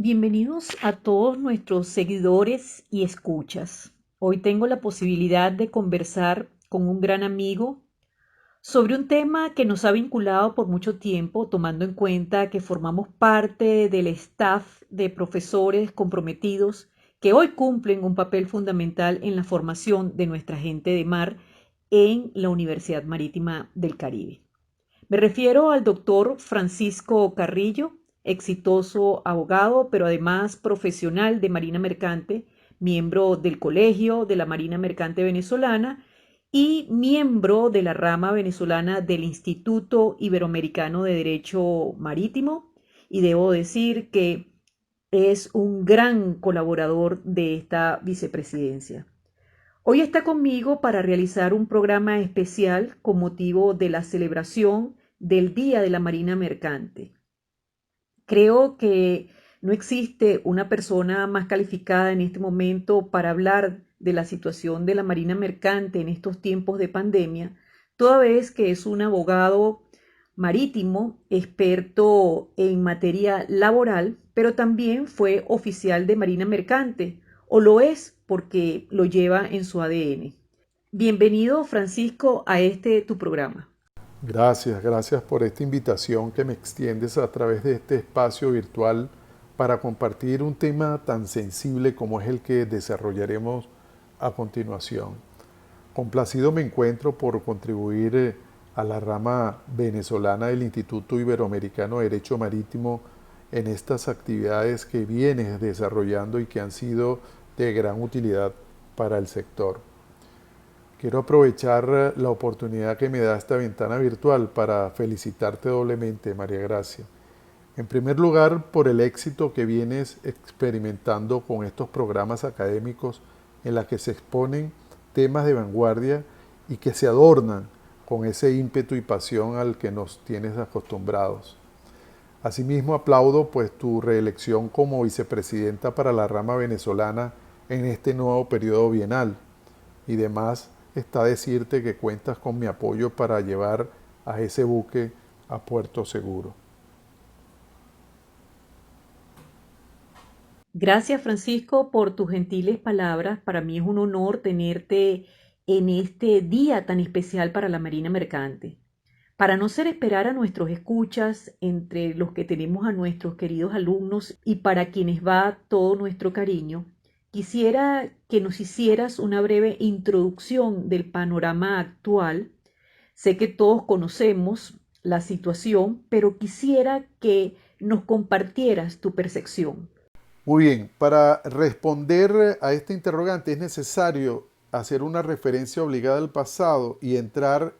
Bienvenidos a todos nuestros seguidores y escuchas. Hoy tengo la posibilidad de conversar con un gran amigo sobre un tema que nos ha vinculado por mucho tiempo, tomando en cuenta que formamos parte del staff de profesores comprometidos que hoy cumplen un papel fundamental en la formación de nuestra gente de mar en la Universidad Marítima del Caribe. Me refiero al doctor Francisco Carrillo, exitoso abogado, pero además profesional de Marina Mercante, miembro del Colegio de la Marina Mercante Venezolana y miembro de la rama venezolana del Instituto Iberoamericano de Derecho Marítimo. Y debo decir que es un gran colaborador de esta vicepresidencia. Hoy está conmigo para realizar un programa especial con motivo de la celebración del Día de la Marina Mercante. Creo que no existe una persona más calificada en este momento para hablar de la situación de la Marina Mercante en estos tiempos de pandemia, toda vez que es un abogado marítimo, experto en materia laboral, pero también fue oficial de Marina Mercante, o lo es porque lo lleva en su ADN. Bienvenido, Francisco, a tu programa. Gracias por esta invitación que me extiendes a través de este espacio virtual para compartir un tema tan sensible como es el que desarrollaremos a continuación. Complacido me encuentro por contribuir a la rama venezolana del Instituto Iberoamericano de Derecho Marítimo en estas actividades que vienes desarrollando y que han sido de gran utilidad para el sector. Quiero aprovechar la oportunidad que me da esta ventana virtual para felicitarte doblemente, María Gracia. En primer lugar, por el éxito que vienes experimentando con estos programas académicos en los que se exponen temas de vanguardia y que se adornan con ese ímpetu y pasión al que nos tienes acostumbrados. Asimismo, aplaudo pues tu reelección como vicepresidenta para la rama venezolana en este nuevo periodo bienal. Y demás está decirte que cuentas con mi apoyo para llevar a ese buque a puerto seguro. Gracias, Francisco, por tus gentiles palabras. Para mí es un honor tenerte en este día tan especial para la Marina Mercante. Para no hacer esperar a nuestros escuchas, entre los que tenemos a nuestros queridos alumnos y para quienes va todo nuestro cariño, quisiera que nos hicieras una breve introducción del panorama actual. Sé que todos conocemos la situación, pero quisiera que nos compartieras tu percepción. Muy bien, para responder a este interrogante es necesario hacer una referencia obligada al pasado y entrar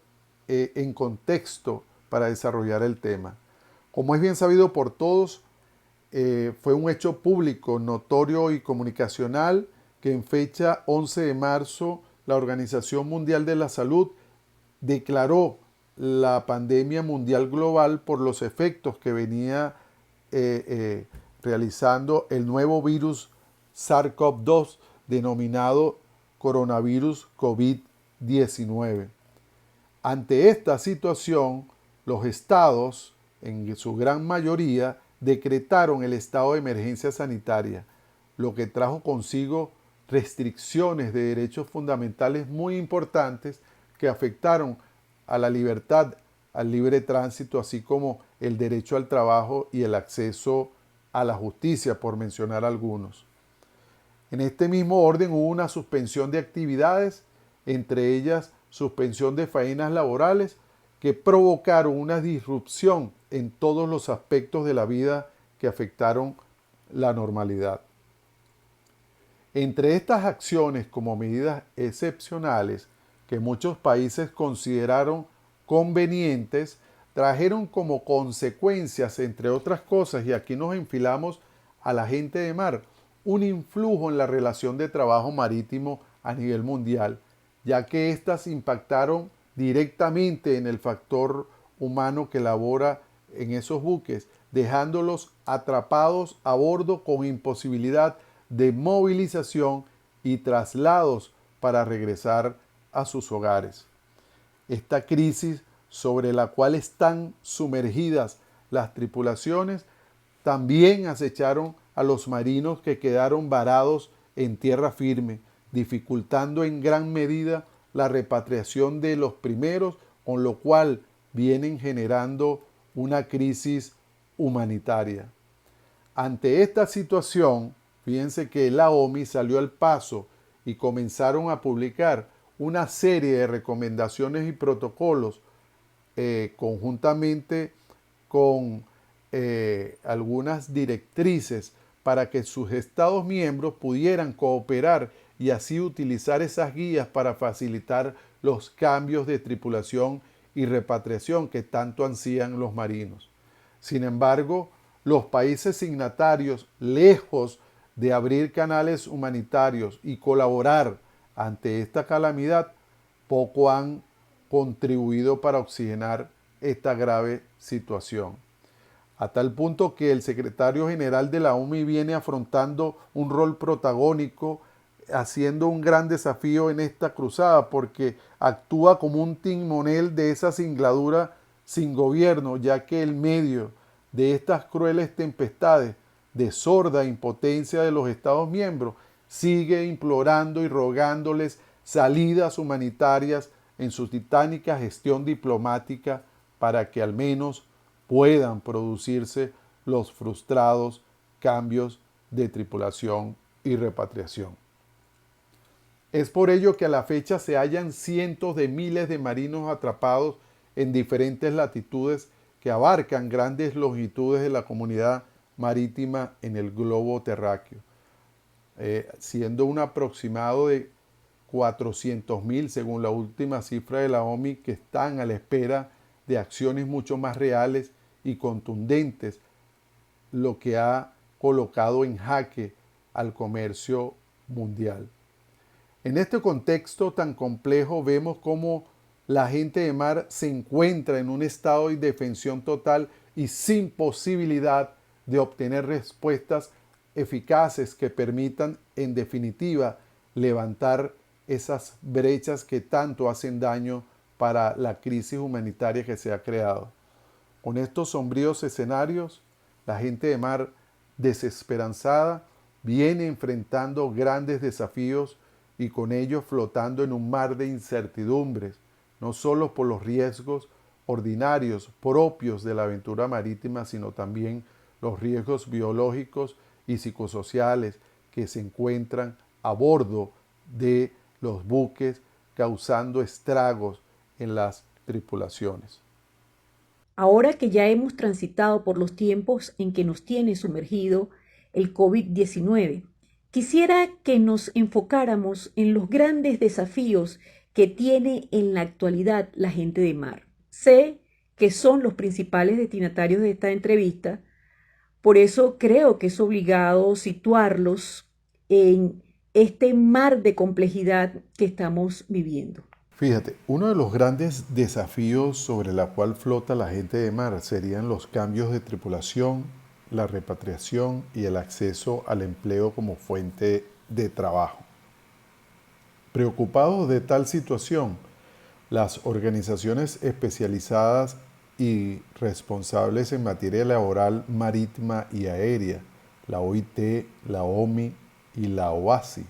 en contexto para desarrollar el tema. Como es bien sabido por todos, fue un hecho público, notorio y comunicacional que en fecha 11 de marzo la Organización Mundial de la Salud declaró la pandemia mundial global por los efectos que venía eh, eh, realizando el nuevo virus SARS-CoV-2 denominado coronavirus COVID-19. Ante esta situación, los estados, en su gran mayoría, decretaron el estado de emergencia sanitaria, lo que trajo consigo restricciones de derechos fundamentales muy importantes que afectaron a la libertad, al libre tránsito, así como el derecho al trabajo y el acceso a la justicia, por mencionar algunos. En este mismo orden hubo una suspensión de actividades, entre ellas suspensión de faenas laborales, que provocaron una disrupción en todos los aspectos de la vida que afectaron la normalidad. Entre estas acciones como medidas excepcionales que muchos países consideraron convenientes, trajeron como consecuencias, entre otras cosas, y aquí nos enfilamos a la gente de mar, un influjo en la relación de trabajo marítimo a nivel mundial, ya que éstas impactaron directamente en el factor humano que labora en esos buques, dejándolos atrapados a bordo con imposibilidad de movilización y traslados para regresar a sus hogares. Esta crisis sobre la cual están sumergidas las tripulaciones también acecharon a los marinos que quedaron varados en tierra firme, dificultando en gran medida la repatriación de los primeros, con lo cual vienen generando una crisis humanitaria. Ante esta situación, fíjense que la OMI salió al paso y comenzaron a publicar una serie de recomendaciones y protocolos conjuntamente con algunas directrices para que sus Estados miembros pudieran cooperar y así utilizar esas guías para facilitar los cambios de tripulación y repatriación que tanto ansían los marinos. Sin embargo, los países signatarios, lejos de abrir canales humanitarios y colaborar ante esta calamidad, poco han contribuido para oxigenar esta grave situación. A tal punto que el secretario general de la OMI viene afrontando un rol protagónico, haciendo un gran desafío en esta cruzada, porque actúa como un timonel de esa singladura sin gobierno, ya que en medio de estas crueles tempestades de sorda impotencia de los Estados miembros, sigue implorando y rogándoles salidas humanitarias en su titánica gestión diplomática para que al menos puedan producirse los frustrados cambios de tripulación y repatriación. Es por ello que a la fecha se hallan cientos de miles de marinos atrapados en diferentes latitudes que abarcan grandes longitudes de la comunidad marítima en el globo terráqueo, siendo un aproximado de 400.000 según la última cifra de la OMI, que están a la espera de acciones mucho más reales y contundentes, lo que ha colocado en jaque al comercio mundial. En este contexto tan complejo vemos cómo la gente de mar se encuentra en un estado de indefensión total y sin posibilidad de obtener respuestas eficaces que permitan, en definitiva, levantar esas brechas que tanto hacen daño para la crisis humanitaria que se ha creado. Con estos sombríos escenarios, la gente de mar desesperanzada viene enfrentando grandes desafíos y con ellos flotando en un mar de incertidumbres, no solo por los riesgos ordinarios propios de la aventura marítima, sino también los riesgos biológicos y psicosociales que se encuentran a bordo de los buques, causando estragos en las tripulaciones. Ahora que ya hemos transitado por los tiempos en que nos tiene sumergido el COVID-19, quisiera que nos enfocáramos en los grandes desafíos que tiene en la actualidad la gente de mar. Sé que son los principales destinatarios de esta entrevista, por eso creo que es obligado situarlos en este mar de complejidad que estamos viviendo. Fíjate, uno de los grandes desafíos sobre la cual flota la gente de mar serían los cambios de tripulación, la repatriación y el acceso al empleo como fuente de trabajo. Preocupados de tal situación, las organizaciones especializadas y responsables en materia laboral marítima y aérea, la OIT, la OMI y la OASI,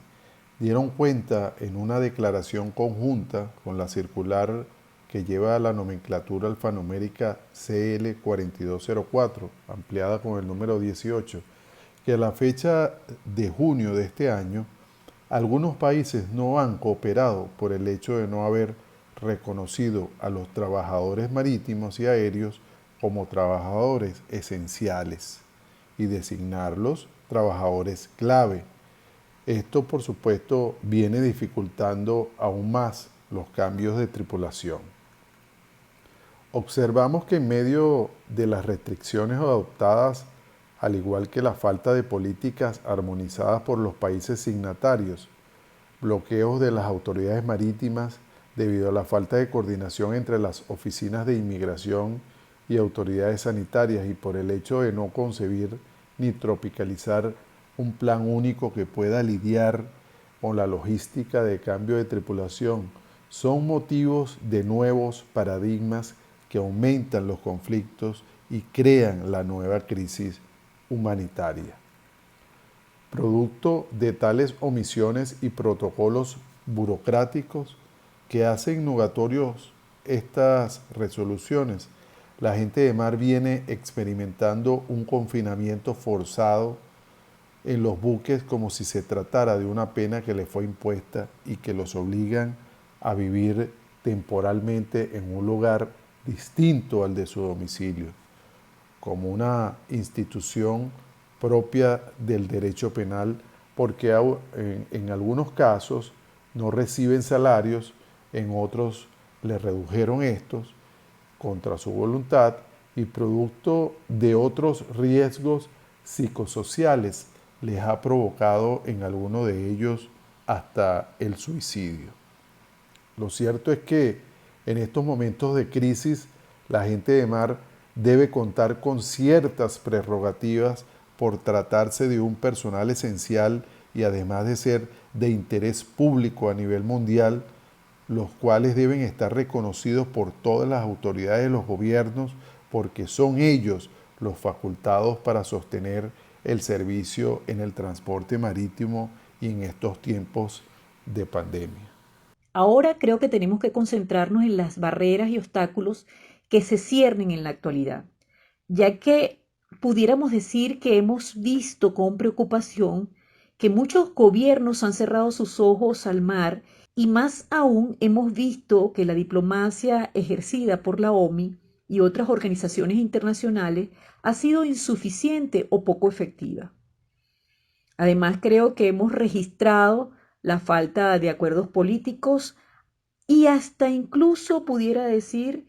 dieron cuenta en una declaración conjunta con la circular que lleva la nomenclatura alfanumérica CL4204, ampliada con el número 18, que a la fecha de junio de este año, algunos países no han cooperado por el hecho de no haber reconocido a los trabajadores marítimos y aéreos como trabajadores esenciales y designarlos trabajadores clave. Esto, por supuesto, viene dificultando aún más los cambios de tripulación. Observamos que en medio de las restricciones adoptadas, al igual que la falta de políticas armonizadas por los países signatarios, bloqueos de las autoridades marítimas debido a la falta de coordinación entre las oficinas de inmigración y autoridades sanitarias y por el hecho de no concebir ni tropicalizar un plan único que pueda lidiar con la logística de cambio de tripulación, son motivos de nuevos paradigmas que aumentan los conflictos y crean la nueva crisis humanitaria. producto de tales omisiones y protocolos burocráticos que hacen nugatorios estas resoluciones. La gente de mar viene experimentando un confinamiento forzado en los buques como si se tratara de una pena que les fue impuesta y que los obligan a vivir temporalmente en un lugar distinto al de su domicilio, como una institución propia del derecho penal, porque en algunos casos no reciben salarios, en otros les redujeron estos contra su voluntad y producto de otros riesgos psicosociales les ha provocado en alguno de ellos hasta el suicidio. Lo cierto es que en estos momentos de crisis la gente de mar debe contar con ciertas prerrogativas por tratarse de un personal esencial y además de ser de interés público a nivel mundial, los cuales deben estar reconocidos por todas las autoridades de los gobiernos porque son ellos los facultados para sostener el servicio en el transporte marítimo y en estos tiempos de pandemia. Ahora creo que tenemos que concentrarnos en las barreras y obstáculos que se ciernen en la actualidad, ya que pudiéramos decir que hemos visto con preocupación que muchos gobiernos han cerrado sus ojos al mar y más aún hemos visto que la diplomacia ejercida por la OMI y otras organizaciones internacionales ha sido insuficiente o poco efectiva. Además, creo que hemos registrado la falta de acuerdos políticos y hasta incluso pudiera decir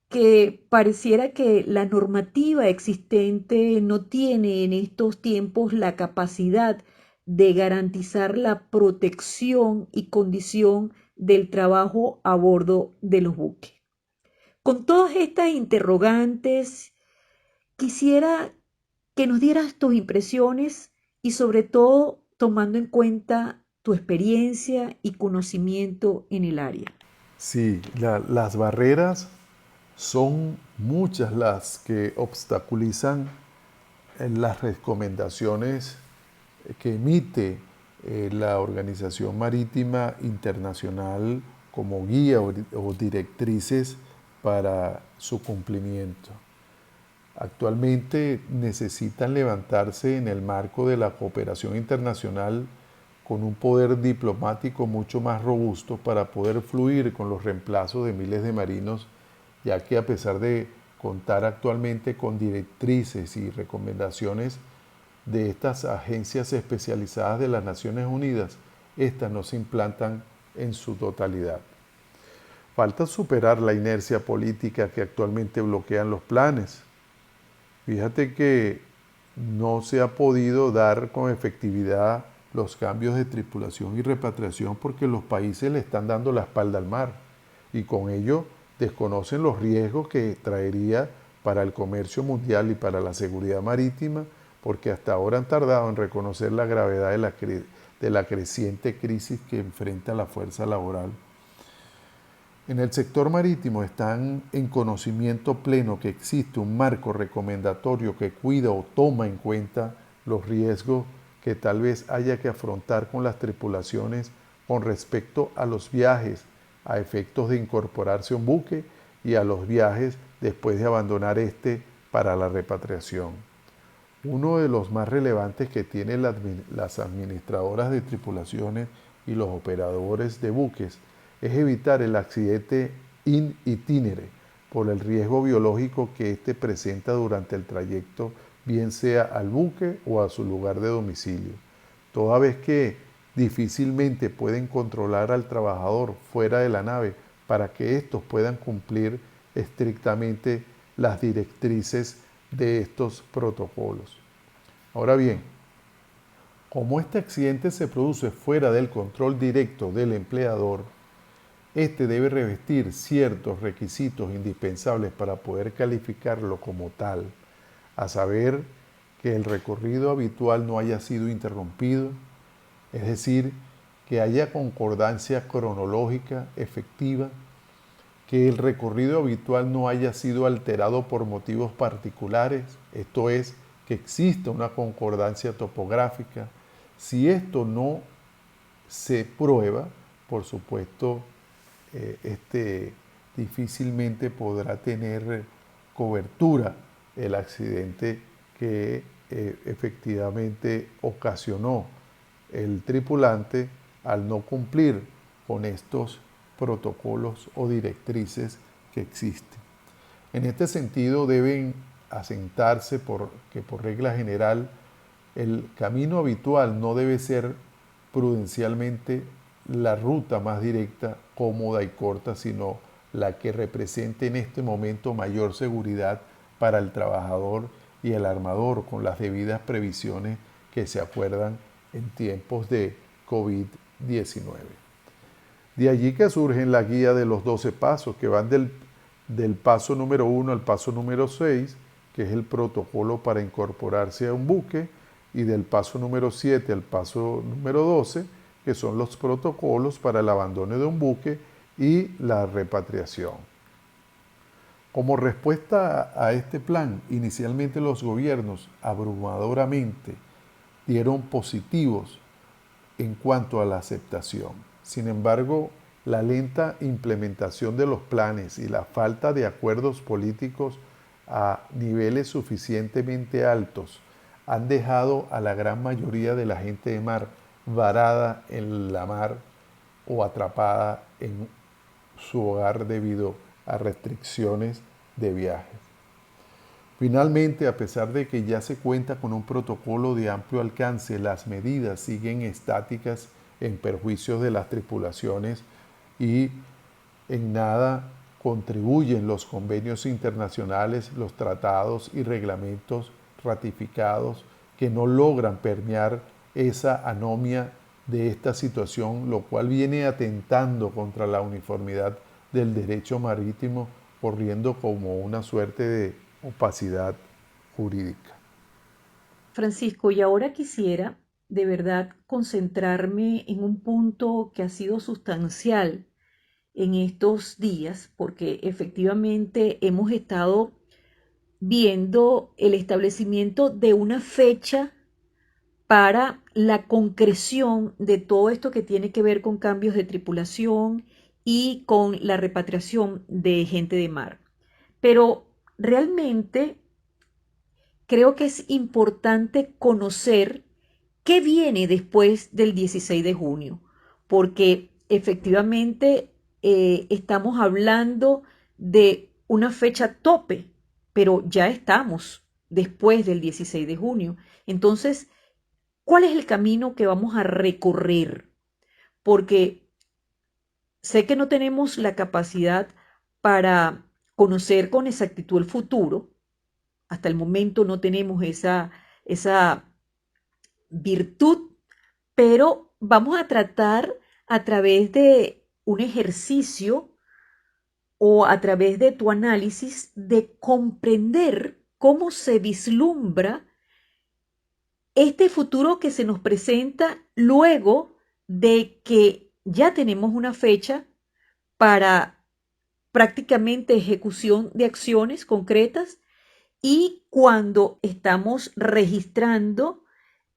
que pareciera que la normativa existente no tiene en estos tiempos la capacidad de garantizar la protección y condición del trabajo a bordo de los buques. Con todas estas interrogantes, quisiera que nos dieras tus impresiones y sobre todo tomando en cuenta tu experiencia y conocimiento en el área. Sí, las barreras son muchas las que obstaculizan las recomendaciones que emite la Organización Marítima Internacional como guía o directrices para su cumplimiento. Actualmente necesitan levantarse en el marco de la cooperación internacional con un poder diplomático mucho más robusto para poder fluir con los reemplazos de miles de marinos, ya que a pesar de contar actualmente con directrices y recomendaciones de estas agencias especializadas de las Naciones Unidas, estas no se implantan en su totalidad. Falta superar la inercia política que actualmente bloquean los planes. Fíjate que no se ha podido dar con efectividad los cambios de tripulación y repatriación porque los países le están dando la espalda al mar y con ello desconocen los riesgos que traería para el comercio mundial y para la seguridad marítima, porque hasta ahora han tardado en reconocer la gravedad de la creciente crisis que enfrenta la fuerza laboral. En el sector marítimo están en conocimiento pleno que existe un marco recomendatorio que cuida o toma en cuenta los riesgos que tal vez haya que afrontar con las tripulaciones con respecto a los viajes a efectos de incorporarse a un buque y a los viajes después de abandonar este para la repatriación. Uno de los más relevantes que tienen las administradoras de tripulaciones y los operadores de buques es evitar el accidente in itinere por el riesgo biológico que éste presenta durante el trayecto, bien sea al buque o a su lugar de domicilio, toda vez que difícilmente pueden controlar al trabajador fuera de la nave para que estos puedan cumplir estrictamente las directrices de estos protocolos. Ahora bien, como este accidente se produce fuera del control directo del empleador, este debe revestir ciertos requisitos indispensables para poder calificarlo como tal, a saber que el recorrido habitual no haya sido interrumpido, es decir, que haya concordancia cronológica efectiva, que el recorrido habitual no haya sido alterado por motivos particulares, esto es, que exista una concordancia topográfica, Si esto no se prueba, por supuesto, difícilmente podrá tener cobertura el accidente que efectivamente ocasionó el tripulante al no cumplir con estos protocolos o directrices que existen. En este sentido deben asentarse porque por regla general el camino habitual no debe ser prudencialmente la ruta más directa, cómoda y corta, sino la que represente en este momento mayor seguridad para el trabajador y el armador, con las debidas previsiones que se acuerdan en tiempos de COVID-19. De allí que surgen la guía de los 12 pasos, que van del paso número 1 al paso número 6, que es el protocolo para incorporarse a un buque, y del paso número 7 al paso número 12, que son los protocolos para el abandono de un buque y la repatriación. Como respuesta a este plan, inicialmente los gobiernos abrumadoramente dieron positivos en cuanto a la aceptación. Sin embargo, la lenta implementación de los planes y la falta de acuerdos políticos a niveles suficientemente altos han dejado a la gran mayoría de la gente de mar varada en la mar o atrapada en su hogar debido a restricciones de viajes. Finalmente, a pesar de que ya se cuenta con un protocolo de amplio alcance, las medidas siguen estáticas en perjuicio de las tripulaciones y en nada contribuyen los convenios internacionales, los tratados y reglamentos ratificados que no logran permear esa anomia de esta situación, lo cual viene atentando contra la uniformidad del derecho marítimo, corriendo como una suerte de opacidad jurídica. Francisco, y ahora quisiera de verdad concentrarme en un punto que ha sido sustancial en estos días, porque efectivamente hemos estado viendo el establecimiento de una fecha para la concreción de todo esto que tiene que ver con cambios de tripulación y con la repatriación de gente de mar. Pero realmente creo que es importante conocer qué viene después del 16 de junio, porque efectivamente estamos hablando de una fecha tope, pero ya estamos después del 16 de junio. Entonces, ¿cuál es el camino que vamos a recorrer? Porque sé que no tenemos la capacidad para conocer con exactitud el futuro. Hasta el momento no tenemos esa virtud, pero vamos a tratar a través de un ejercicio o a través de tu análisis de comprender cómo se vislumbra este futuro que se nos presenta luego de que ya tenemos una fecha para prácticamente ejecución de acciones concretas y cuando estamos registrando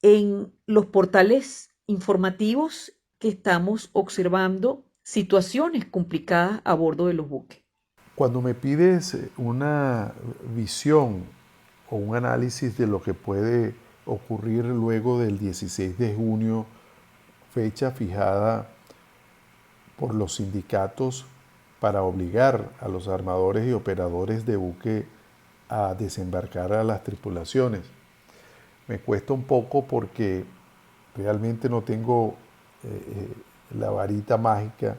en los portales informativos que estamos observando situaciones complicadas a bordo de los buques. Cuando me pides una visión o un análisis de lo que puede ocurrir luego del 16 de junio, fecha fijada por los sindicatos para obligar a los armadores y operadores de buque a desembarcar a las tripulaciones. Me cuesta un poco porque realmente no tengo la varita mágica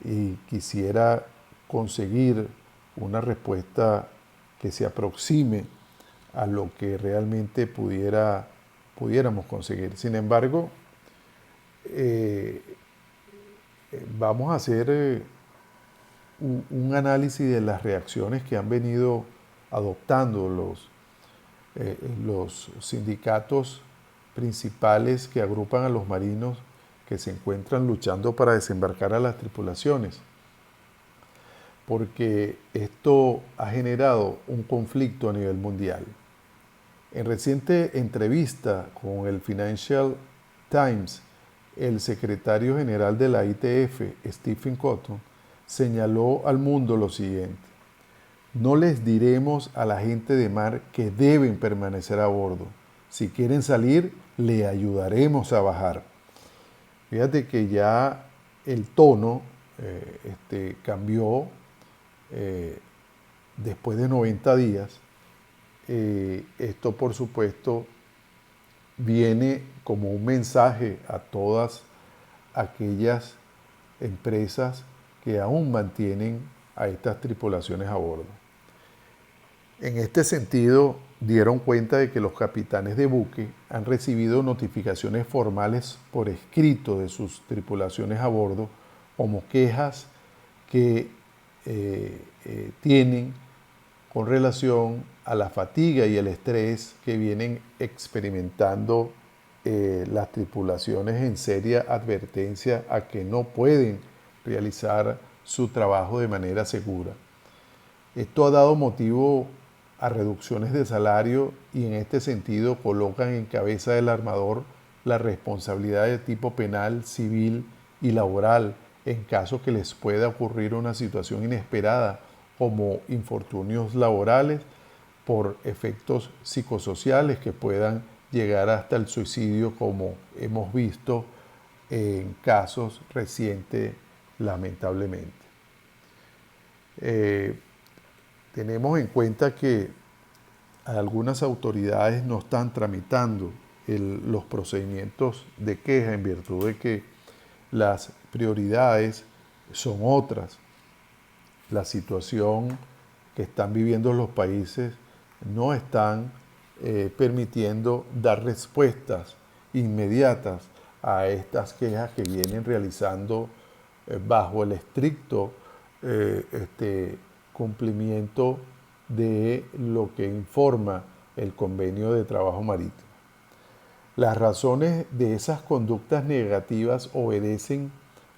y quisiera conseguir una respuesta que se aproxime a lo que realmente pudiéramos conseguir. Sin embargo, eh, vamos a hacer un análisis de las reacciones que han venido adoptando los sindicatos principales que agrupan a los marinos que se encuentran luchando para desembarcar a las tripulaciones, porque esto ha generado un conflicto a nivel mundial. En reciente entrevista con el Financial Times, el secretario general de la ITF, Stephen Cotton, señaló al mundo lo siguiente: no les diremos a la gente de mar que deben permanecer a bordo. Si quieren salir, le ayudaremos a bajar. Fíjate que ya el tono cambió después de 90 días. Esto, por supuesto, viene como un mensaje a todas aquellas empresas que aún mantienen a estas tripulaciones a bordo. En este sentido, dieron cuenta de que los capitanes de buque han recibido notificaciones formales por escrito de sus tripulaciones a bordo como quejas que tienen con relación a la fatiga y el estrés que vienen experimentando las tripulaciones, en seria advertencia a que no pueden realizar su trabajo de manera segura. Esto ha dado motivo a reducciones de salario y en este sentido colocan en cabeza del armador la responsabilidad de tipo penal, civil y laboral en caso que les pueda ocurrir una situación inesperada como infortunios laborales por efectos psicosociales que puedan llegar hasta el suicidio, como hemos visto en casos recientes, lamentablemente. Tenemos en cuenta que algunas autoridades no están tramitando los procedimientos de queja en virtud de que las prioridades son otras. La situación que están viviendo los países no están permitiendo dar respuestas inmediatas a estas quejas que vienen realizando bajo el estricto cumplimiento de lo que informa el Convenio de Trabajo Marítimo. Las razones de esas conductas negativas obedecen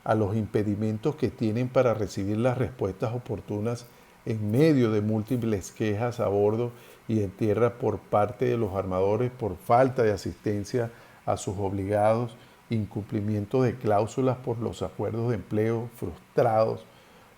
a los impedimentos que tienen para recibir las respuestas oportunas en medio de múltiples quejas a bordo y en tierra por parte de los armadores por falta de asistencia a sus obligados, incumplimiento de cláusulas por los acuerdos de empleo frustrados,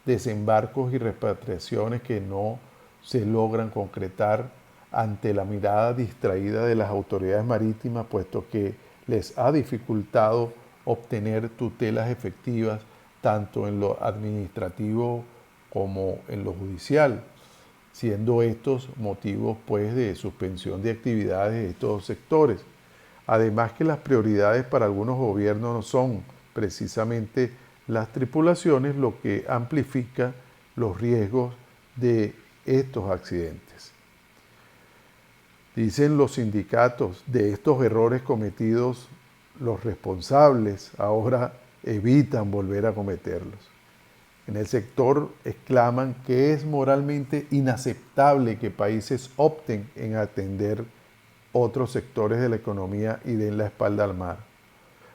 desembarcos y repatriaciones que no se logran concretar ante la mirada distraída de las autoridades marítimas, puesto que les ha dificultado obtener tutelas efectivas tanto en lo administrativo como en lo judicial, siendo estos motivos pues de suspensión de actividades de estos sectores. Además que las prioridades para algunos gobiernos no son precisamente las tripulaciones, lo que amplifica los riesgos de estos accidentes. Dicen los sindicatos, de estos errores cometidos, los responsables ahora evitan volver a cometerlos. En el sector exclaman que es moralmente inaceptable que países opten en atender otros sectores de la economía y den la espalda al mar.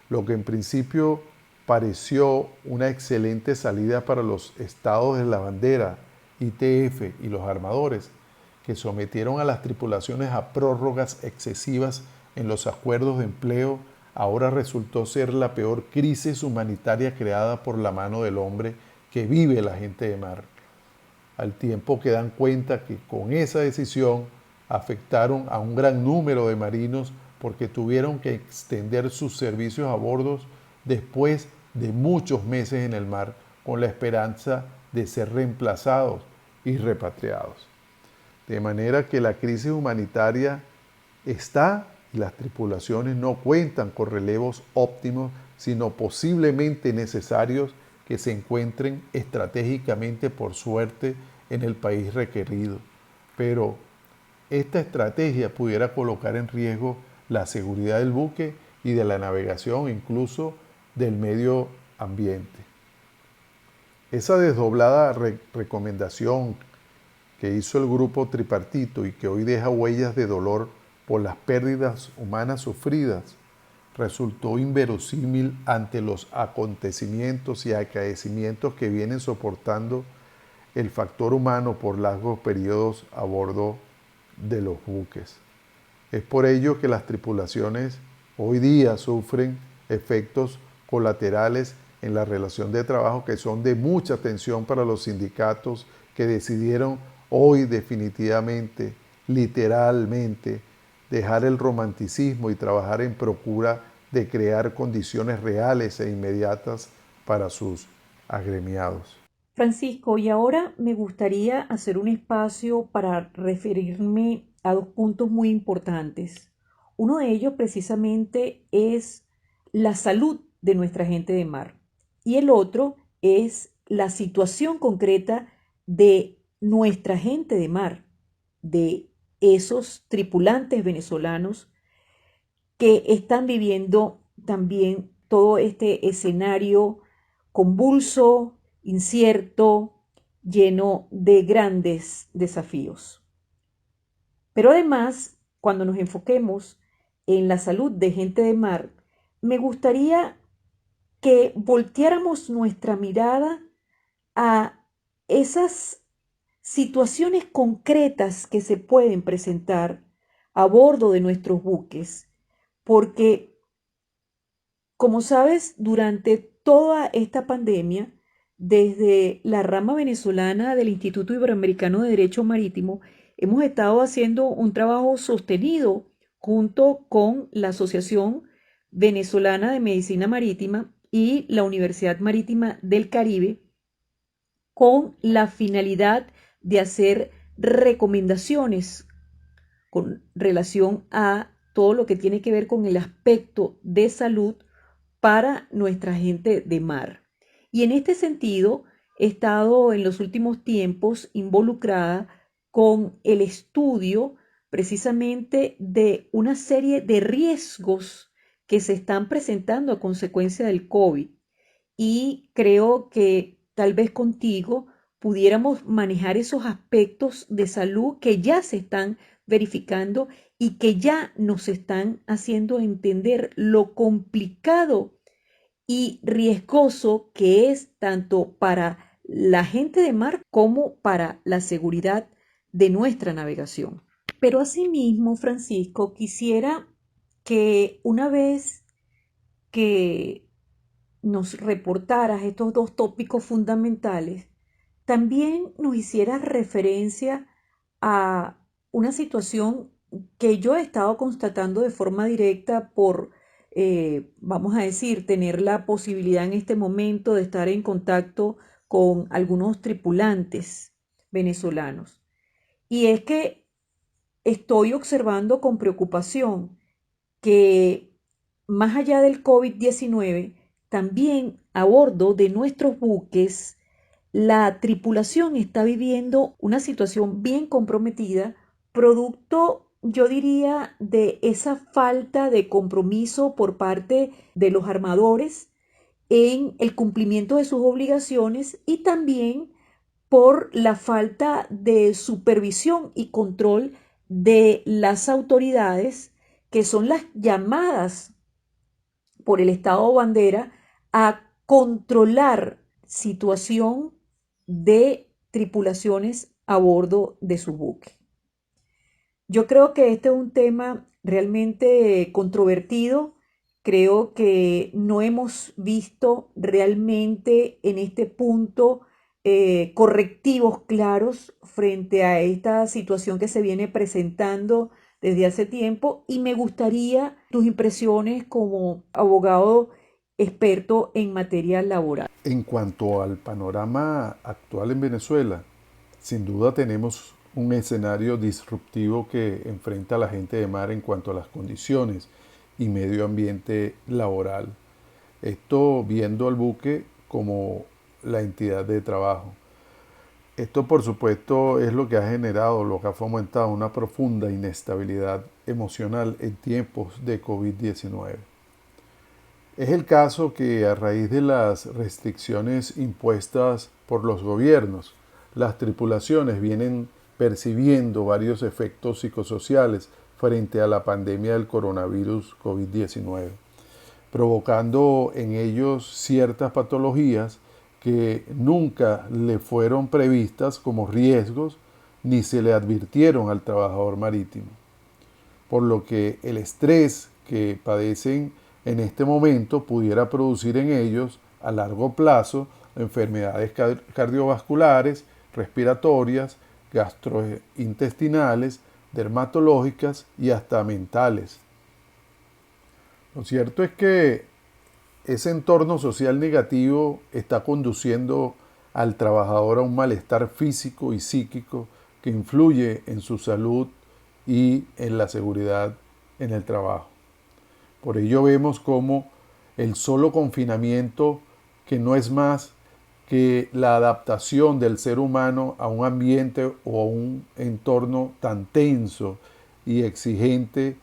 Lo que en principio pareció una excelente salida para los estados de la bandera, ITF y los armadores, que sometieron a las tripulaciones a prórrogas excesivas en los acuerdos de empleo, ahora resultó ser la peor crisis humanitaria creada por la mano del hombre que vive la gente de mar. Al tiempo que dan cuenta que con esa decisión afectaron a un gran número de marinos porque tuvieron que extender sus servicios a bordo después de muchos meses en el mar, con la esperanza de ser reemplazados y repatriados. De manera que la crisis humanitaria está y las tripulaciones no cuentan con relevos óptimos, sino posiblemente necesarios que se encuentren estratégicamente por suerte en el país requerido. Pero esta estrategia pudiera colocar en riesgo la seguridad del buque y de la navegación, incluso del medio ambiente. Esa desdoblada recomendación que hizo el grupo tripartito y que hoy deja huellas de dolor por las pérdidas humanas sufridas, resultó inverosímil ante los acontecimientos y acaecimientos que vienen soportando el factor humano por largos periodos a bordo de los buques. Es por ello que las tripulaciones hoy día sufren efectos colaterales en la relación de trabajo que son de mucha tensión para los sindicatos que decidieron hoy definitivamente, literalmente, dejar el romanticismo y trabajar en procura de crear condiciones reales e inmediatas para sus agremiados. Francisco, y ahora me gustaría hacer un espacio para referirme a dos puntos muy importantes. Uno de ellos precisamente es la salud de nuestra gente de mar y el otro es la situación concreta de nuestra gente de mar, de esos tripulantes venezolanos que están viviendo también todo este escenario convulso, incierto, lleno de grandes desafíos. Pero además, cuando nos enfoquemos en la salud de gente de mar, me gustaría que volteáramos nuestra mirada a esas situaciones concretas que se pueden presentar a bordo de nuestros buques, porque, como sabes, durante toda esta pandemia, desde la rama venezolana del Instituto Iberoamericano de Derecho Marítimo, hemos estado haciendo un trabajo sostenido junto con la Asociación Venezolana de Medicina Marítima y la Universidad Marítima del Caribe, con la finalidad de hacer recomendaciones con relación a todo lo que tiene que ver con el aspecto de salud para nuestra gente de mar. Y en este sentido, he estado en los últimos tiempos involucrada con el estudio precisamente de una serie de riesgos que se están presentando a consecuencia del COVID. Y creo que tal vez contigo pudiéramos manejar esos aspectos de salud que ya se están verificando y que ya nos están haciendo entender lo complicado y riesgoso que es tanto para la gente de mar como para la seguridad de nuestra navegación. Pero asimismo, Francisco, quisiera que una vez que nos reportaras estos dos tópicos fundamentales, también nos hicieras referencia a una situación que yo he estado constatando de forma directa por, vamos a decir, tener la posibilidad en este momento de estar en contacto con algunos tripulantes venezolanos. Y es que estoy observando con preocupación que más allá del COVID-19, también a bordo de nuestros buques, la tripulación está viviendo una situación bien comprometida, producto, yo diría, de esa falta de compromiso por parte de los armadores en el cumplimiento de sus obligaciones y también por la falta de supervisión y control de las autoridades que son las llamadas por el Estado bandera a controlar situación de tripulaciones a bordo de su buque. Yo creo que este es un tema realmente controvertido. Creo que no hemos visto realmente en este punto correctivos claros frente a esta situación que se viene presentando desde hace tiempo y me gustaría tus impresiones como abogado experto en materia laboral. En cuanto al panorama actual en Venezuela, sin duda tenemos un escenario disruptivo que enfrenta a la gente de mar en cuanto a las condiciones y medio ambiente laboral. Esto viendo al buque como la entidad de trabajo. Esto por supuesto es lo que ha generado, lo que ha fomentado una profunda inestabilidad emocional en tiempos de COVID-19. Es el caso que a raíz de las restricciones impuestas por los gobiernos, las tripulaciones vienen percibiendo varios efectos psicosociales frente a la pandemia del coronavirus COVID-19, provocando en ellos ciertas patologías que nunca le fueron previstas como riesgos ni se le advirtieron al trabajador marítimo. Por lo que el estrés que padecen en este momento pudiera producir en ellos a largo plazo enfermedades cardiovasculares, respiratorias, gastrointestinales, dermatológicas y hasta mentales. Lo cierto es que ese entorno social negativo está conduciendo al trabajador a un malestar físico y psíquico que influye en su salud y en la seguridad en el trabajo. Por ello vemos cómo el solo confinamiento, que no es más que la adaptación del ser humano a un ambiente o a un entorno tan tenso y exigente,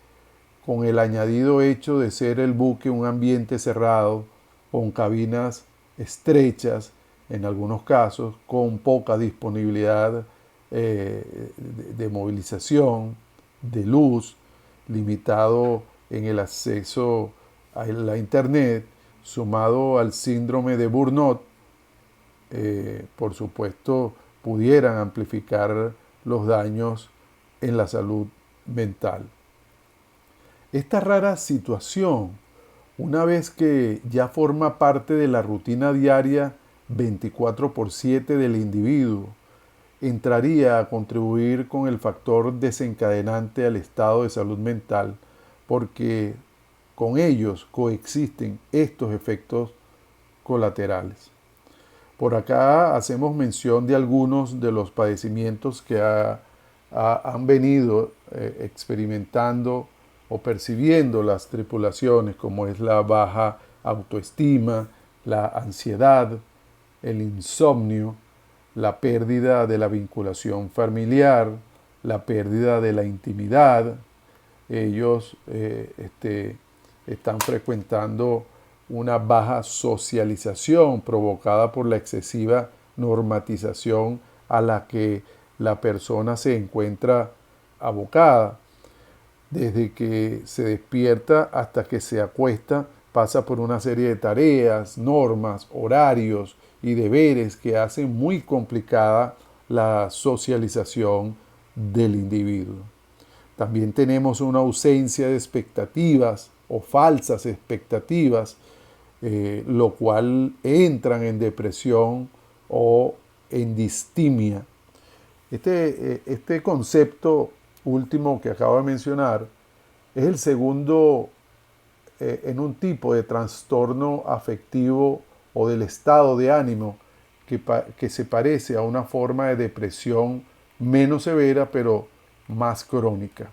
con el añadido hecho de ser el buque un ambiente cerrado, con cabinas estrechas, en algunos casos, con poca disponibilidad de movilización, de luz, limitado en el acceso a la internet, sumado al síndrome de burnout, por supuesto, pudieran amplificar los daños en la salud mental. Esta rara situación, una vez que ya forma parte de la rutina diaria 24/7 del individuo, entraría a contribuir con el factor desencadenante al estado de salud mental, porque con ellos coexisten estos efectos colaterales. Por acá hacemos mención de algunos de los padecimientos que han venido experimentando o percibiendo las tripulaciones, como es la baja autoestima, la ansiedad, el insomnio, la pérdida de la vinculación familiar, la pérdida de la intimidad. Ellos están frecuentando una baja socialización provocada por la excesiva normatización a la que la persona se encuentra abocada. Desde que se despierta hasta que se acuesta, pasa por una serie de tareas, normas, horarios y deberes que hacen muy complicada la socialización del individuo. También tenemos una ausencia de expectativas o falsas expectativas, lo cual entran en depresión o en distimia. Este concepto último que acabo de mencionar es el segundo en un tipo de trastorno afectivo o del estado de ánimo que se parece a una forma de depresión menos severa pero más crónica.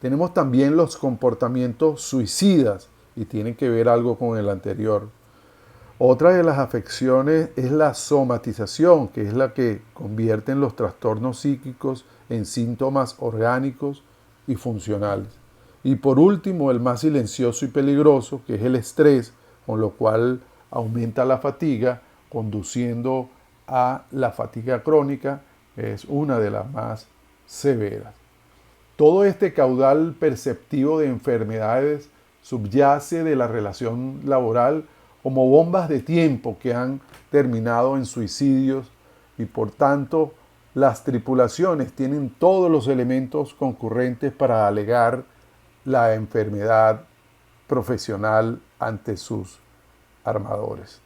Tenemos también los comportamientos suicidas y tienen que ver algo con el anterior. Otra de las afecciones es la somatización, que es la que convierte en los trastornos psíquicos en síntomas orgánicos y funcionales. Y por último, el más silencioso y peligroso, que es el estrés, con lo cual aumenta la fatiga, conduciendo a la fatiga crónica, que es una de las más severas. Todo este caudal perceptivo de enfermedades subyace de la relación laboral como bombas de tiempo que han terminado en suicidios y por tanto las tripulaciones tienen todos los elementos concurrentes para alegar la enfermedad profesional ante sus armadores.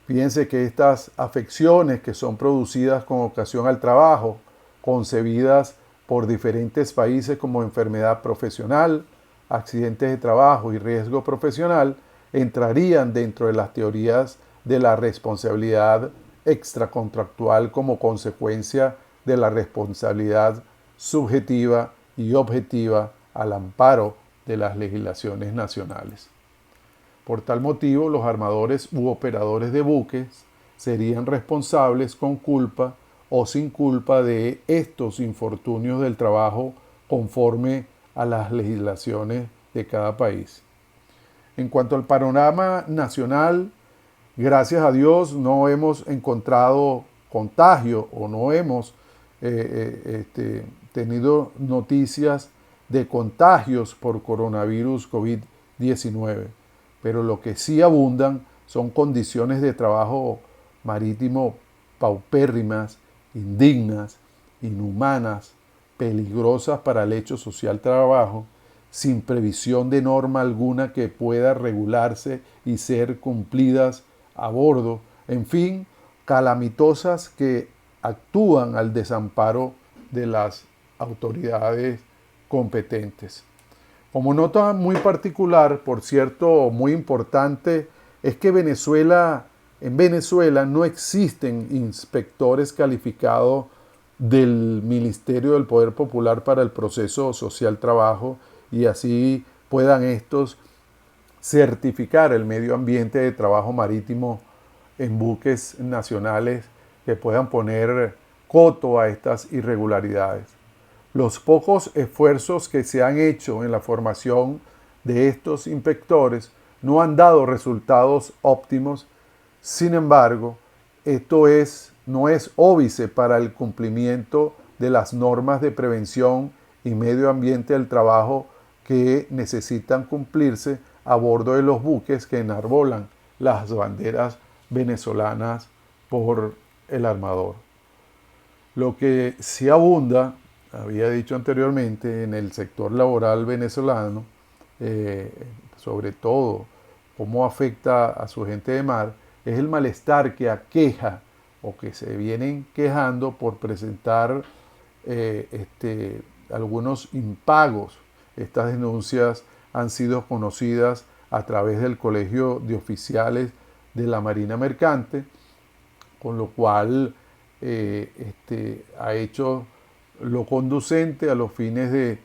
Fíjense que estas afecciones que son producidas con ocasión al trabajo, concebidas por diferentes países como enfermedad profesional, accidentes de trabajo y riesgo profesional, entrarían dentro de las teorías de la responsabilidad extracontractual como consecuencia de la responsabilidad subjetiva y objetiva al amparo de las legislaciones nacionales. Por tal motivo, los armadores u operadores de buques serían responsables con culpa o sin culpa de estos infortunios del trabajo conforme a las legislaciones de cada país. En cuanto al panorama nacional, gracias a Dios no hemos encontrado contagio o no hemos tenido noticias de contagios por coronavirus COVID-19. Pero lo que sí abundan son condiciones de trabajo marítimo paupérrimas, indignas, inhumanas, peligrosas para el hecho social trabajo, sin previsión de norma alguna que pueda regularse y ser cumplidas a bordo, en fin, calamitosas que actúan al desamparo de las autoridades competentes. Como nota muy particular, por cierto, muy importante, es que en Venezuela no existen inspectores calificados del Ministerio del Poder Popular para el proceso social trabajo y así puedan estos certificar el medio ambiente de trabajo marítimo en buques nacionales que puedan poner coto a estas irregularidades. Los pocos esfuerzos que se han hecho en la formación de estos inspectores no han dado resultados óptimos. Sin embargo, no es óbice para el cumplimiento de las normas de prevención y medio ambiente del trabajo que necesitan cumplirse a bordo de los buques que enarbolan las banderas venezolanas por el armador. Lo que sí abunda, había dicho anteriormente, en el sector laboral venezolano, sobre todo cómo afecta a su gente de mar, es el malestar que aqueja o que se vienen quejando por presentar algunos impagos. Estas denuncias han sido conocidas a través del Colegio de Oficiales de la Marina Mercante, con lo cual ha hecho lo conducente a los fines de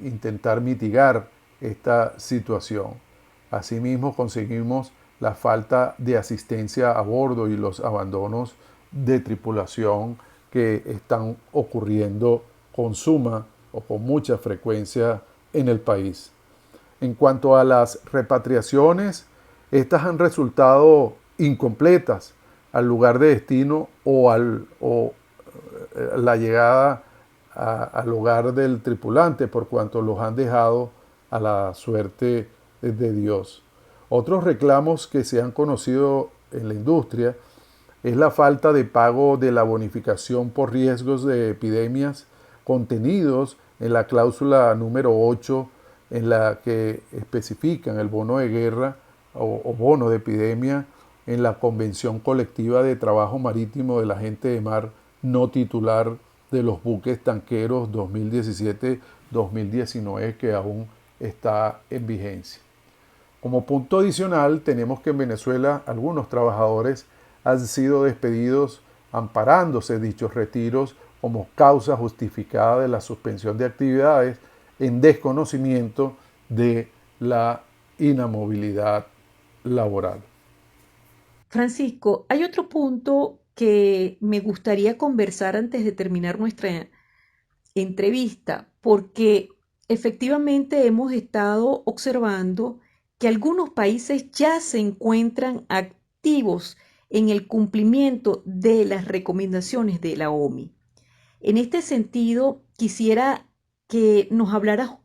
intentar mitigar esta situación. Asimismo, conseguimos la falta de asistencia a bordo y los abandonos de tripulación que están ocurriendo con suma o con mucha frecuencia en el país. En cuanto a las repatriaciones, estas han resultado incompletas al lugar de destino o la llegada al hogar del tripulante, por cuanto los han dejado a la suerte de Dios. Otros reclamos que se han conocido en la industria es la falta de pago de la bonificación por riesgos de epidemias contenidos en la cláusula número 8, en la que especifican el bono de guerra o bono de epidemia en la Convención Colectiva de Trabajo Marítimo de la Gente de Mar no titular de los buques tanqueros 2017-2019 que aún está en vigencia. Como punto adicional, tenemos que en Venezuela algunos trabajadores han sido despedidos amparándose dichos retiros como causa justificada de la suspensión de actividades en desconocimiento de la inamovilidad laboral. Francisco, hay otro punto que me gustaría conversar antes de terminar nuestra entrevista, porque efectivamente hemos estado observando que algunos países ya se encuentran activos en el cumplimiento de las recomendaciones de la OMI. En este sentido, quisiera que nos hablaras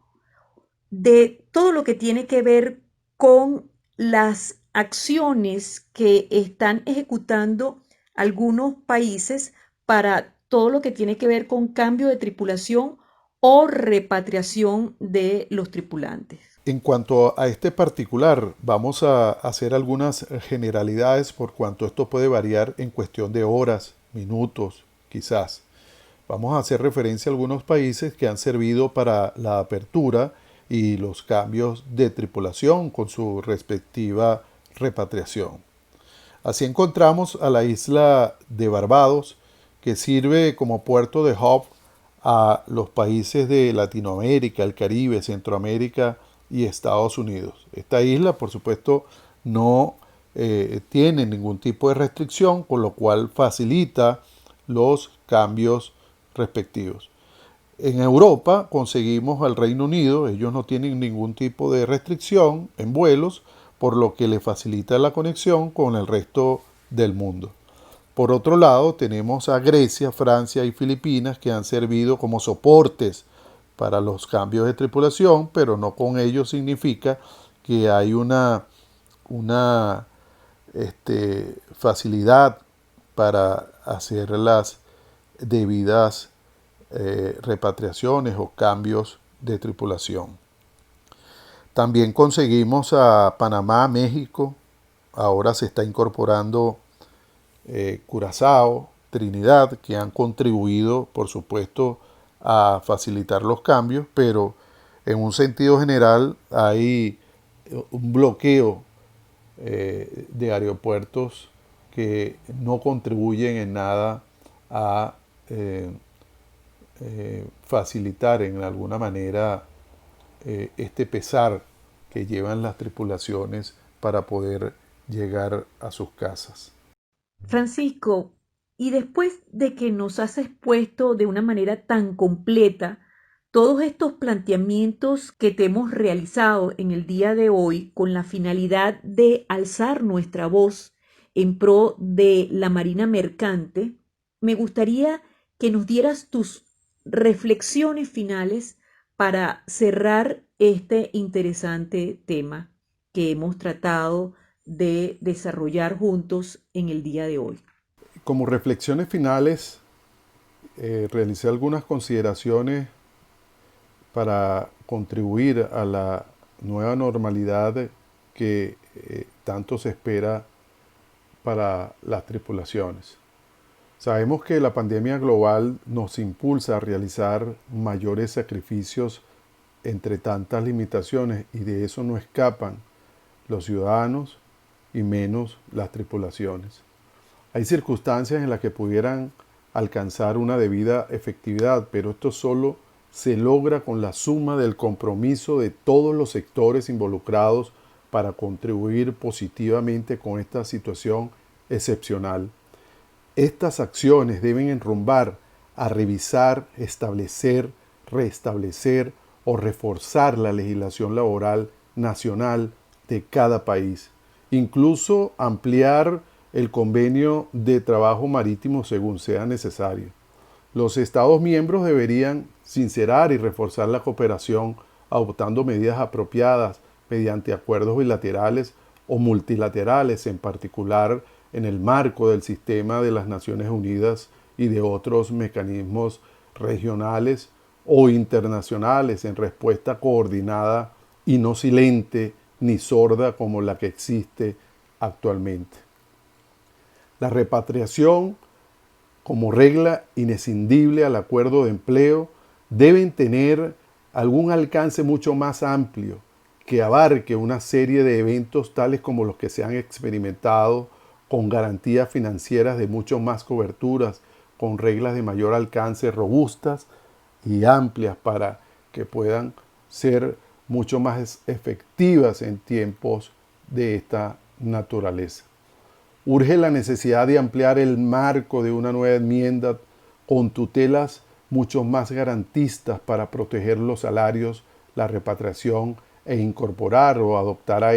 de todo lo que tiene que ver con las acciones que están ejecutando algunos países para todo lo que tiene que ver con cambio de tripulación o repatriación de los tripulantes. En cuanto a este particular, vamos a hacer algunas generalidades por cuanto esto puede variar en cuestión de horas, minutos, quizás. Vamos a hacer referencia a algunos países que han servido para la apertura y los cambios de tripulación con su respectiva repatriación. Así encontramos a la isla de Barbados, que sirve como puerto de hub a los países de Latinoamérica, el Caribe, Centroamérica y Estados Unidos. Esta isla, por supuesto, no tiene ningún tipo de restricción, con lo cual facilita los cambios respectivos. En Europa conseguimos al Reino Unido, ellos no tienen ningún tipo de restricción en vuelos, por lo que le facilita la conexión con el resto del mundo. Por otro lado, tenemos a Grecia, Francia y Filipinas que han servido como soportes para los cambios de tripulación, pero no con ello significa que hay una facilidad para hacer las debidas repatriaciones o cambios de tripulación. También conseguimos a Panamá, México, ahora se está incorporando Curazao, Trinidad, que han contribuido, por supuesto, a facilitar los cambios, pero en un sentido general hay un bloqueo de aeropuertos que no contribuyen en nada a facilitar en alguna manera este pesar que llevan las tripulaciones para poder llegar a sus casas. Francisco, y después de que nos has expuesto de una manera tan completa todos estos planteamientos que te hemos realizado en el día de hoy con la finalidad de alzar nuestra voz en pro de la Marina Mercante, me gustaría que nos dieras tus reflexiones finales para cerrar este interesante tema que hemos tratado de desarrollar juntos en el día de hoy. Como reflexiones finales, realicé algunas consideraciones para contribuir a la nueva normalidad que tanto se espera para las tripulaciones. Sabemos que la pandemia global nos impulsa a realizar mayores sacrificios entre tantas limitaciones y de eso no escapan los ciudadanos y menos las tripulaciones. Hay circunstancias en las que pudieran alcanzar una debida efectividad, pero esto solo se logra con la suma del compromiso de todos los sectores involucrados para contribuir positivamente con esta situación excepcional. Estas acciones deben enrumbar a revisar, establecer, restablecer o reforzar la legislación laboral nacional de cada país, incluso ampliar el convenio de trabajo marítimo según sea necesario. Los Estados miembros deberían sincerar y reforzar la cooperación adoptando medidas apropiadas mediante acuerdos bilaterales o multilaterales, en particular en el marco del sistema de las Naciones Unidas y de otros mecanismos regionales o internacionales en respuesta coordinada y no silente ni sorda como la que existe actualmente. La repatriación, como regla inescindible al acuerdo de empleo, deben tener algún alcance mucho más amplio que abarque una serie de eventos tales como los que se han experimentado, con garantías financieras de mucho más coberturas, con reglas de mayor alcance robustas y amplias para que puedan ser mucho más efectivas en tiempos de esta naturaleza. Urge la necesidad de ampliar el marco de una nueva enmienda con tutelas mucho más garantistas para proteger los salarios, la repatriación e incorporar o adoptar a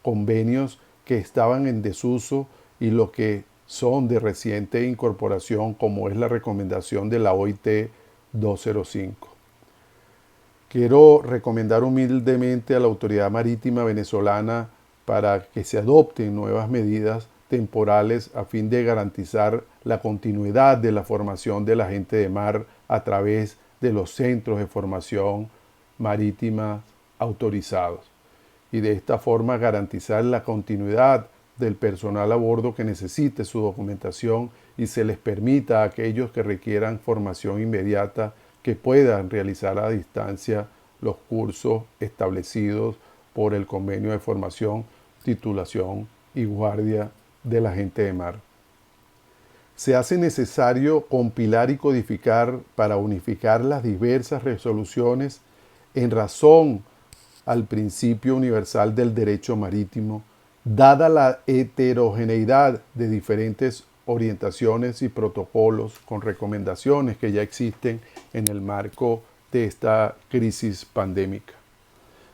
convenios que estaban en desuso y los que son de reciente incorporación, como es la recomendación de la OIT 205. Quiero recomendar humildemente a la autoridad marítima venezolana para que se adopten nuevas medidas temporales a fin de garantizar la continuidad de la formación de la gente de mar a través de los centros de formación marítima autorizados y de esta forma garantizar la continuidad del personal a bordo que necesite su documentación y se les permita a aquellos que requieran formación inmediata que puedan realizar a distancia los cursos establecidos por el convenio de formación, titulación y guardia de la gente de mar. Se hace necesario compilar y codificar para unificar las diversas resoluciones en razón al principio universal del derecho marítimo, dada la heterogeneidad de diferentes orientaciones y protocolos con recomendaciones que ya existen en el marco de esta crisis pandémica.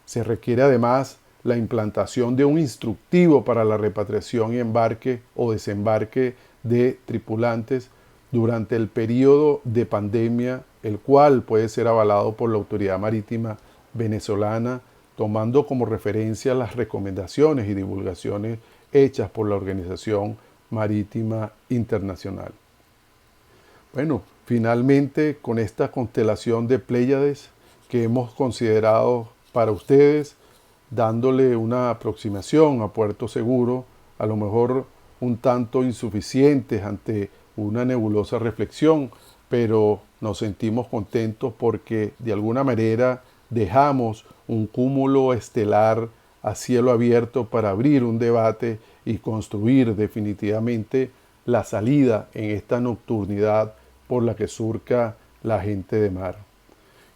Se requiere además la implantación de un instructivo para la repatriación y embarque o desembarque de tripulantes durante el periodo de pandemia, el cual puede ser avalado por la Autoridad Marítima venezolana, tomando como referencia las recomendaciones y divulgaciones hechas por la Organización Marítima Internacional. Bueno, finalmente con esta constelación de Pléyades que hemos considerado para ustedes, dándole una aproximación a Puerto Seguro, a lo mejor un tanto insuficientes ante una nebulosa reflexión, pero nos sentimos contentos porque de alguna manera dejamos un cúmulo estelar a cielo abierto para abrir un debate y construir definitivamente la salida en esta nocturnidad por la que surca la gente de mar.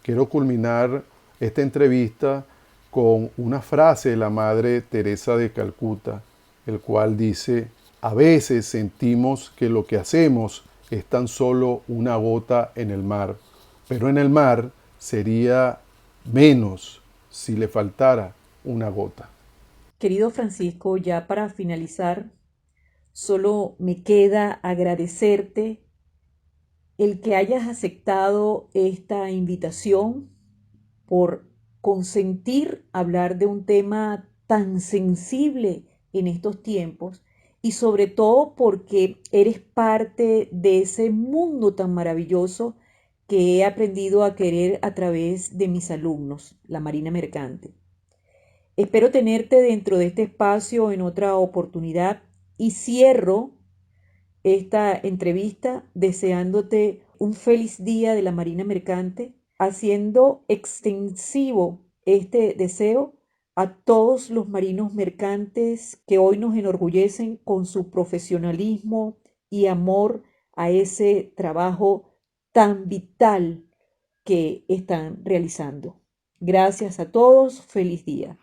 Quiero culminar esta entrevista con una frase de la Madre Teresa de Calcuta, el cual dice: a veces sentimos que lo que hacemos es tan solo una gota en el mar, pero en el mar sería menos si le faltara una gota. Querido Francisco, ya para finalizar, solo me queda agradecerte el que hayas aceptado esta invitación por consentir hablar de un tema tan sensible en estos tiempos y sobre todo porque eres parte de ese mundo tan maravilloso que he aprendido a querer a través de mis alumnos, la Marina Mercante. Espero tenerte dentro de este espacio en otra oportunidad y cierro esta entrevista deseándote un feliz día de la Marina Mercante, haciendo extensivo este deseo a todos los marinos mercantes que hoy nos enorgullecen con su profesionalismo y amor a ese trabajo tan vital que están realizando. Gracias a todos, feliz día.